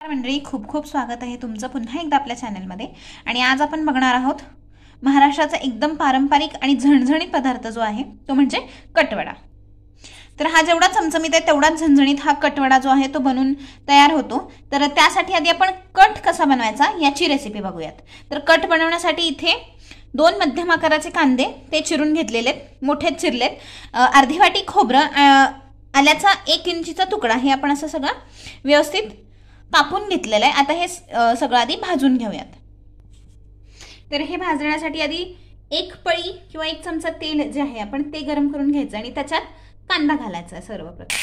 मंडळी, खूप खूप स्वागत आहे तुमचं पुन्हा एकदा आपल्या चॅनलमध्ये। आणि आज आपण बघणार आहोत महाराष्ट्राचा एकदम पारंपरिक आणि झणझणीत पदार्थ जो आहे तो म्हणजे कटवडा। तर हा जेवढा चमचमीत आहे तेवढाच झणझणीत हा कटवडा जो आहे तो बनून तयार होतो। तर त्यासाठी आधी आपण कट कसा बनवायचा याची रेसिपी बघूयात। तर कट बनवण्यासाठी इथे 2 मध्यम आकाराचे कांदे ते चिरून घेतलेले, मोठे चिरलेत। अर्धी वाटी खोबरं, आल्याचा 1 इंचीचा तुकडा, हे आपण असं सगळं व्यवस्थित कापून घेतलेलं आहे। आता हे सगळं आधी भाजून घेऊयात। तर हे भाजण्यासाठी आधी 1 पळी किंवा 1 चमचा तेल जे आहे आपण ते गरम करून घ्यायचं आणि त्याच्यात कांदा घालायचा आहे सर्वप्रथम।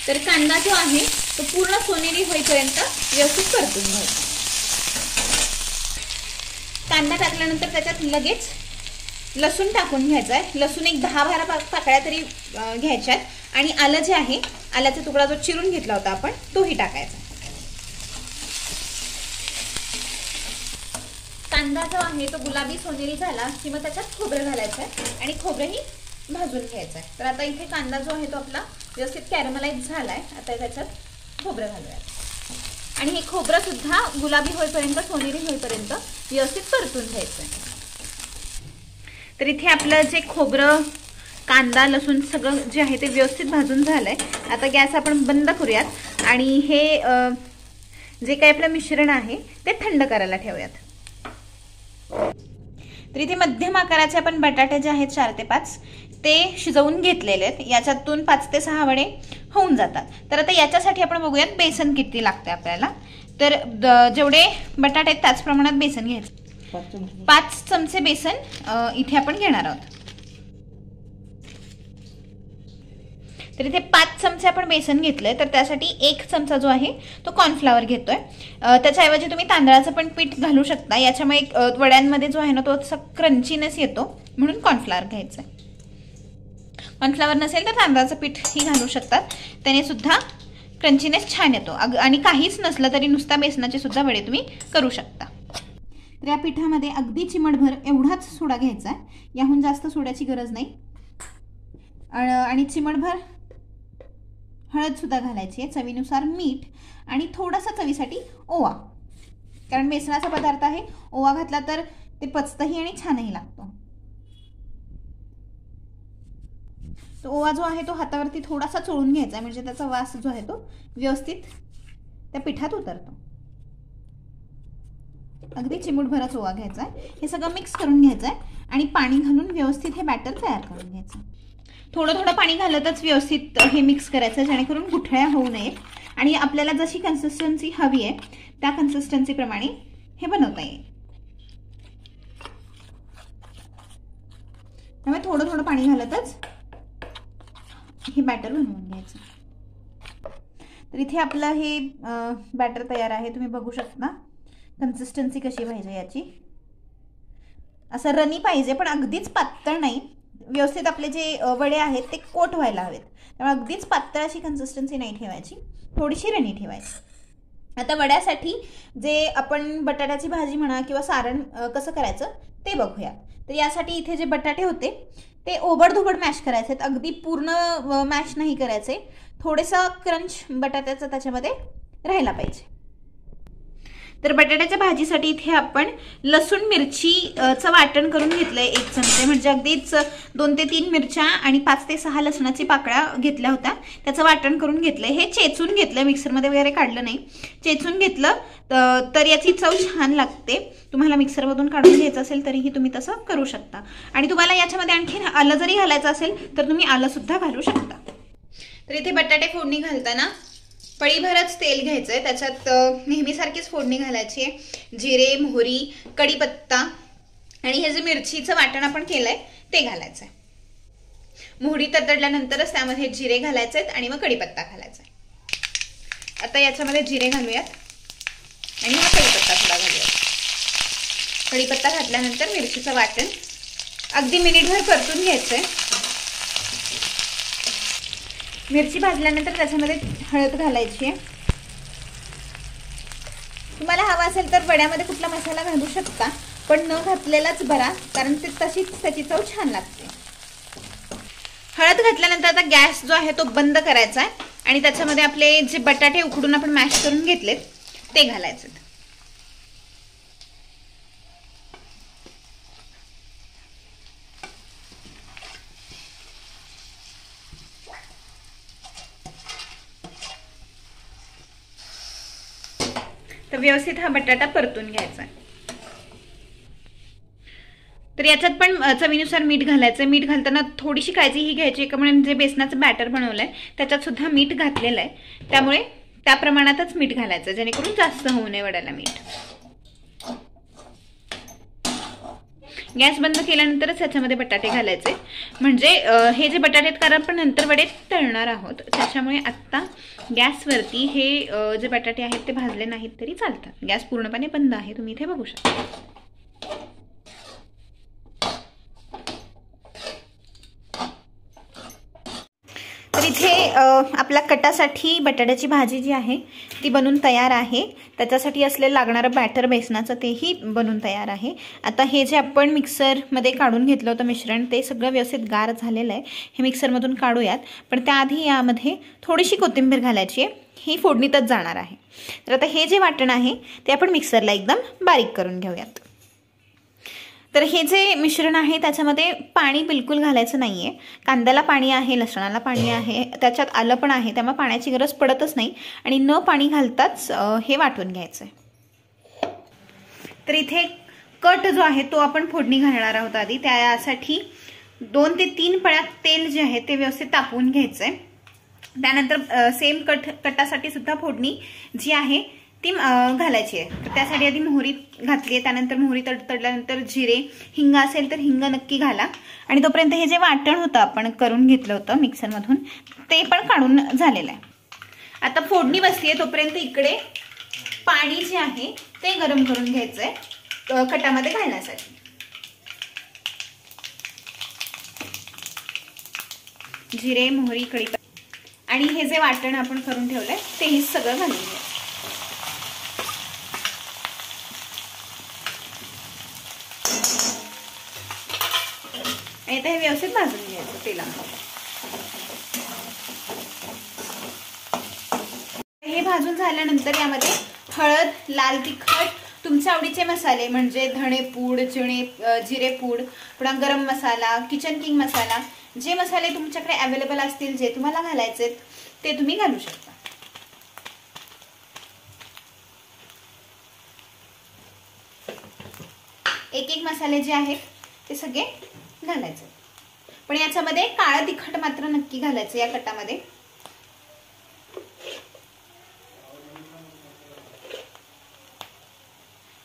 तर कांदा जो आहे तो पूर्ण सोनेरी होईपर्यंत व्यवस्थित परतून घ्यायचा। कांदा टाकल्यानंतर त्याच्यात लगेच लसूण टाकून घ्यायचा आहे। लसूण एक 10-12 पाकळ्या तरी घ्यायच्यात आणि आलं जे आहे, आल्याचा तुकडा जो चिरून घेतला होता आपण तोही टाकायचा। कांदा जो आहे तो गुलाबी सोनेरी झाला की मग त्याच्यात खोबरं घालायचं आहे आणि खोबरंही भाजून घ्यायचं आहे। तर आता इथे कांदा जो आहे तो आपला व्यवस्थित कॅरमलाइज झालाय। आता त्याच्यात खोबरं घालूया आणि हे खोबरं सुद्धा गुलाबी होईपर्यंत, सोनेरी होईपर्यंत व्यवस्थित परतून घ्यायचं आहे। तर इथे आपलं जे खोबरं, कांदा, लसूण सगळं जे आहे ते व्यवस्थित भाजून झालंय। आता गॅस आपण बंद करूयात आणि हे जे काही आपलं मिश्रण आहे ते थंड करायला ठेवूयात। तर इथे मध्यम आकाराचे आपण बटाटे जे आहेत 4 ते 5 ते शिजवून घेतलेले आहेत। याच्यातून 5 ते 6 वडे होऊन जातात। तर आता याच्यासाठी आपण बघूयात बेसन किती लागते आपल्याला। तर जेवढे बटाटे आहेत त्याच प्रमाणात बेसन घ्यायचं। 5 चमचे बेसन इथे आपण घेणार आहोत। तर इथे 5 चमचे आपण बेसन घेतलंय। तर त्यासाठी 1 चमचा जो आहे तो कॉर्नफ्लॉवर घेतोय। त्याच्याऐवजी तुम्ही तांदळाचं पण पीठ घालू शकता। याच्यामुळे वड्यांमध्ये जो आहे ना तो असा क्रंचीनेस येतो, म्हणून कॉर्नफ्लॉवर घ्यायचं। कॉर्नफ्लॉवर नसेल तर तांदळाचं पीठही घालू शकतात, त्याने सुद्धा क्रंचीनेस छान येतो। आणि काहीच नसलं तरी नुसता बेसनाचे सुद्धा वडे तुम्ही करू शकता। तर या पिठामध्ये अगदी चिमटभर एवढाच सोडा घ्यायचा आहे, याहून जास्त सोड्याची गरज नाही। आणि चिमटभर हळद सुद्धा घालायची आहे, चवीनुसार मीठ आणि थोडासा चवीसाठी ओवा, कारण बेसनाचा पदार्थ आहे। ओवा घातला तर ते पचतही आणि छानही लागतो। तो ओवा जो आहे तो हातावरती थोडासा चोळून घ्यायचा, म्हणजे त्याचा वास जो आहे तो व्यवस्थित त्या पिठात उतरतो। अगदी चिमूटभरच ओवा घ्यायचा आहे। हे सगळं मिक्स करून घ्यायचं आहे आणि पाणी घालून व्यवस्थित हे बॅटर तयार करून घ्यायचं। थोडं थोडं पाणी घालतच व्यवस्थित हे मिक्स करायचं, जेणेकरून गुठळ्या होऊ नयेत आणि आपल्याला जशी कन्सिस्टन्सी हवी आहे त्या कन्सिस्टन्सी प्रमाणे हे बनवता येईल। त्यामुळे थोडं थोडं पाणी घालतच हे बॅटर बनवून घ्यायचं। तर इथे आपलं हे बॅटर तयार आहे, तुम्ही बघू शकता कन्सिस्टन्सी कशी पाहिजे याची। असं रनी पाहिजे, पण अगदीच पातळ नाही। व्यवस्थित आपले जे वडे आहेत ते कोट व्हायला हवेत, त्यामुळे अगदीच पातळ अशी कन्सिस्टन्सी नाही ठेवायची, थोडीशी रनी ठेवायची। आता वड्यासाठी जे आपण बटाट्याची भाजी म्हणा किंवा सारण कसं करायचं ते बघूया। तर यासाठी इथे जे बटाटे होते ते ओबडधोबड मॅश करायचे, अगदी पूर्ण मॅश नाही करायचे। थोडेसा क्रंच बटाट्याचा त्याच्यामध्ये राहायला पाहिजे। तर बटाट्याच्या भाजीसाठी इथे आपण लसूण मिरचीचं वाटण करून घेतलंय 1 चमचे, म्हणजे अगदीच 2 ते 3 मिरच्या आणि 5 ते 6 लसणाची पाकळ्या घेतल्या होत्या, त्याचं वाटण करून घेतलंय। हे चेचून घेतलंय, मिक्सरमध्ये वगैरे काढलं नाही, चेचून घेतलं तर याची चव छान लागते। तुम्हाला मिक्सरमधून काढून घ्यायचं असेल तरीही तुम्ही तसं करू शकता। आणि तुम्हाला याच्यामध्ये आणखी आलं जरी घालायचं असेल तर तुम्ही आलं सुद्धा घालू शकता। तर इथे बटाटे फोडणी घालताना पळीभरच तेल घ्यायचंय, त्याच्यात नेहमीसारखीच फोडणी घालायची आहे। जिरे, मोहरी, कढीपत्ता आणि हे जे मिरचीचं वाटण आपण केलंय ते घालायचंय। मोहरी तडतडल्यानंतरच त्यामध्ये जिरे घालायचे आहेत आणि मग कढीपत्ता घालायचा आहे। आता याच्यामध्ये जिरे घालूयात आणि मग कढीपत्ता थोडा घालूयात। कढीपत्ता घातल्यानंतर मिरचीचं वाटण अगदी मिनिटभर परतून घ्यायचंय। मिरची भाजल्यानंतर त्याच्यामध्ये हळद घालायची आहे। तुम्हाला हवा असेल तर वड्यामध्ये कुठला मसाला घालू शकता, पण न घातलेलाच बरा, कारण ते तशीच त्याची चव छान लागते। हळद घातल्यानंतर आता गॅस जो आहे तो बंद करायचा आहे आणि त्याच्यामध्ये आपले जे बटाटे उकडून आपण मॅश करून घेतलेत ते घालायचे. तर व्यवस्थित हा बटाटा परतून घ्यायचा. तर याच्यात पण चवीनुसार मीठ घालायचं. मीठ घालताना थोडीशी काळजी ही घ्यायची का म्हणजे जे बेसनाचं बॅटर बनवलंय त्याच्यात सुद्धा मीठ घातलेलं आहे, त्यामुळे त्या प्रमाणातच मीठ घालायचं जेणेकरून जास्त होऊ नये वड्याला मीठ. गॅस बंद केल्यानंतरच याच्यामध्ये बटाटे घालायचे, म्हणजे हे जे बटाटे आहेत कारण आपण नंतर वडे तळणार आहोत त्याच्यामुळे आत्ता गॅसवरती हे जे बटाटे आहेत ते भाजले नाहीत तरी चालतात. गॅस पूर्णपणे बंद आहे, तुम्ही इथे बघू शकता. तर इथे आपला कटासाठी बटाट्याची भाजी जी आहे ती बनून तयार आहे. त्याच्यासाठी असलेलं लागणारं बॅटर बेसनाचं तेही बनून तयार आहे. आता हे जे आपण मिक्सरमध्ये काढून घेतलं होतं मिश्रण ते सगळं व्यवस्थित गार झालेलं आहे. हे मिक्सरमधून काढूयात, पण त्याआधी यामध्ये थोडीशी कोथिंबीर घालायची आहे, ही फोडणीतच जाणार आहे. तर आता हे जे वाटण आहे ते आपण मिक्सरला एकदम बारीक करून घेऊयात. तर हे जे मिश्रण आहे त्याच्यामध्ये पाणी बिलकुल घालायचं नाही आहे. कांद्याला पाणी आहे, लसणाला पाणी आहे, त्याच्यात आलं पण आहे, त्यामुळे पाण्याची गरज पडतच नाही आणि न पाणी घालताच हे वाटून घ्यायचं आहे. तर इथे कट जो आहे तो आपण फोडणी घालणार आहोत आधी. त्यासाठी 2 ते 3 पळ्या तेल जे आहे ते व्यवस्थित तापवून घ्यायचं आहे. त्यानंतर सेम कटासाठी सुद्धा फोडणी जी आहे ती घालायची आहे. तर त्यासाठी आधी मोहरी घातली आहे, त्यानंतर मोहरी तडतडल्यानंतर जिरे, हिंग असेल तर हिंग नक्की घाला. आणि तोपर्यंत हे जे वाटण होतं आपण करून घेतलं होतं मिक्सरमधून ते पण काढून झालेलं आहे. आता फोडणी बसली आहे तोपर्यंत इकडे पाणी जे आहे ते गरम करून घ्यायचं आहे कटामध्ये घालण्यासाठी. जिरे, मोहरी, कढीपत्ता आणि हे जे वाटण आपण करून ठेवलंय तेही सगळं घालून घ्यायचं. आता हे व्यवस्थित भाजून घ्यायचं तेलामध्ये. हे भाजून झाल्यानंतर यामध्ये हळद, लाल तिखट, तुमच्या आवडीचे मसाले म्हणजे धणेपूड, जिरेपूड, पुन्हा गरम मसाला, किचन किंग मसाला, जे मसाले तुमच्याकडे अवेलेबल असतील जे तुम्हाला घालायचे ते तुम्ही घालू शकता. एक एक मसाले जे आहेत ते सगळे घालायचे, पण याच्यामध्ये काळं तिखट मात्र नक्की घालायचं या कटामध्ये.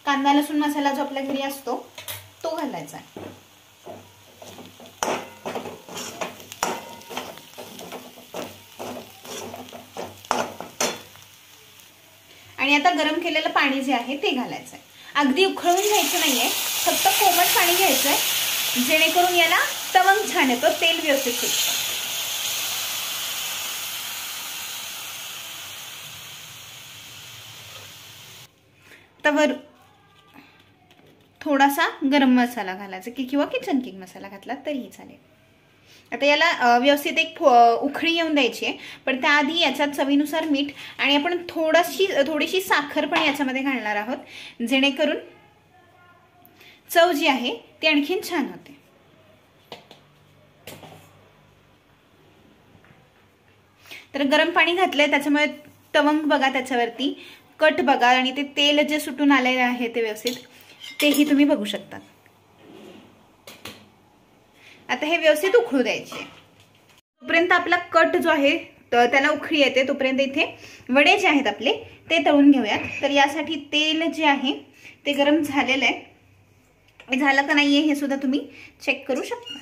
कांदा लसूण मसाला जो आपल्या घरी असतो तो घालायचा. आणि आता गरम केलेलं पाणी जे आहे ते घालायचंय. अगदी उकळून घ्यायचं नाहीये, फक्त कोमट पाणी घ्यायचंय जेणेकरून याला तवंग छान येतो, तेल व्यवस्थित सुटतं. तवर थोडासा गरम मसाला घालायचा किंवा किचन किंग मसाला घातला तरीही चालेल. आता याला व्यवस्थित एक उकळी येऊन द्यायची आहे, पण त्याआधी याच्यात चवीनुसार मीठ आणि आपण थोडीशी साखर पण याच्यामध्ये घालणार आहोत जेणेकरून चव जी आहे ती आणखीन छान होते. तर गरम पाणी घातलंय त्याच्यामुळे तवंग बघा त्याच्यावरती, कट बघा आणि ते तेल जे सुटून आलेले आहे ते व्यवस्थित तेही तुम्ही बघू शकता. आता हे व्यवस्थित उकळू द्यायचे. तोपर्यंत आपला कट जो आहे त्याला उकळी येते तोपर्यंत इथे वडे जे आहेत आपले ते तळून घेऊयात. तर यासाठी तेल जे आहे ते गरम झालेलं आहे, झालं का नाहीये हे सुद्धा तुम्ही चेक करू शकता.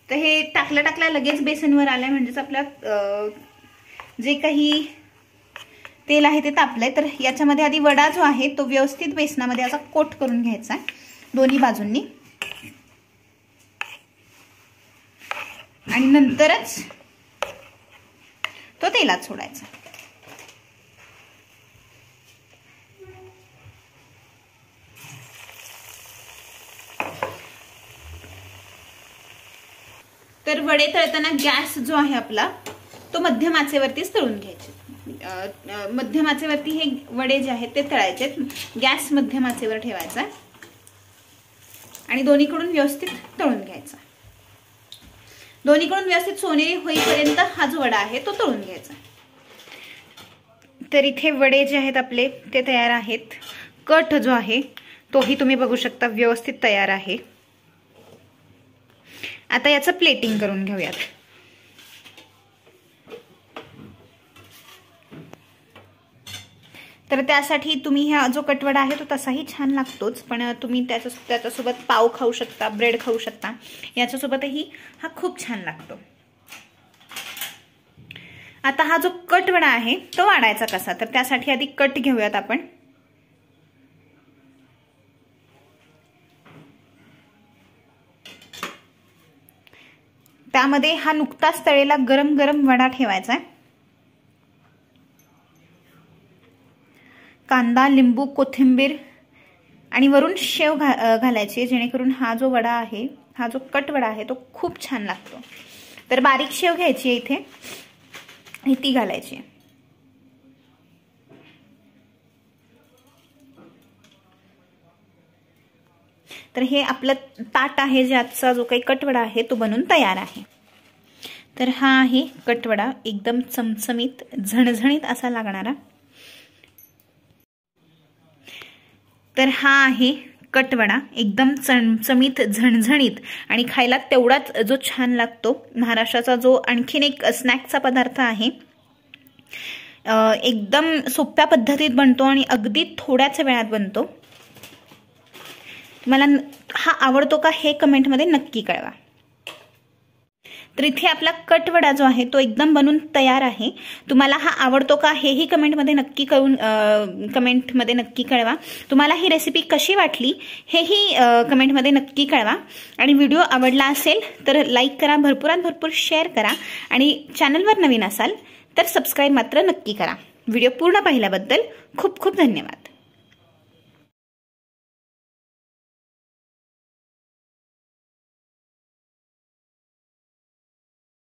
तर हे टाकल्या लगेच बेसनवर आलंय म्हणजेच आपला जे काही तेल आहे ते तापलंय. तर याच्यामध्ये आधी वडा जो आहे तो व्यवस्थित बेसनामध्ये असा कोट करून घ्यायचा दोन्ही बाजूंनी आणि नंतरच तो तेलात सोडायचा. तर वडे तळताना गॅस जो आहे आपला तो मध्यम आचेवरतीच तळून घ्यायचे। मध्यम आचेवरती हे वडे जे आहेत ते तळायचे। गॅस मध्यम आचेवर ठेवायचा आणि दोन्हीकडून व्यवस्थित तळून घ्यायचा। दोन्हीकडून व्यवस्थित सोनेरी होईपर्यंत हा जो वडा आहे तो तळून घ्यायचा। तर इथे वडे जे आहेत आपले ते तयार आहेत। कट जो आहे तोही तुम्ही बघू शकता व्यवस्थित तयार आहे। आता याचं प्लेटिंग करून घेऊयात। तर त्यासाठी तुम्ही हा जो कटवडा आहे तो तसाही छान लागतोच, पण तुम्ही त्याच्यासोबत पाव खाऊ शकता, ब्रेड खाऊ शकता, याच्यासोबतही हा खूप छान लागतो। आता हा जो कटवडा आहे तो वाढायचा कसा, तर त्यासाठी आधी कट घेऊयात आपण। त्यामध्ये हा नुकताच तळलेला गरम गरम वडा ठेवायचा आहे। कांदा, लिंबू, कोथिंबीर आणि वरून शेव घालायची, जेणेकरून हा जो वडा आहे, हा जो कटवडा आहे तो खूप छान लागतो। तर बारीक शेव घ्यायची आहे इथे, ती घालायची। तर हे आपलं ताट आहे, ज्याचा जो काही कटवडा आहे तो बनून तयार आहे। तर हा आहे कटवडा, एकदम चमचमीत झणझणीत असा लागणारा। तर हा आहे कटवडा, एकदम चमचमीत झणझणीत आणि खायला तेवढाच जो छान लागतो। महाराष्ट्राचा जो आणखीन एक स्नॅक्सचा पदार्थ आहे, एकदम सोप्या पद्धतीत बनतो आणि अगदी थोड्याच वेळात बनतो। मला हा आवडतो का हे कमेंटमध्ये नक्की कळवा। तर इथे आपला कटवडा जो आहे तो एकदम बनून तयार आहे। तुम्हाला हा आवडतो का हेही कमेंटमध्ये नक्की कळवा। तुम्हाला ही रेसिपी कशी वाटली हेही कमेंटमध्ये नक्की कळवा। आणि व्हिडिओ आवडला असेल तर लाईक करा, भरपुरात भरपूर शेअर करा आणि चॅनलवर नवीन असाल तर सबस्क्राईब मात्र नक्की करा। व्हिडिओ पूर्ण पाहिल्याबद्दल खूप खूप धन्यवाद।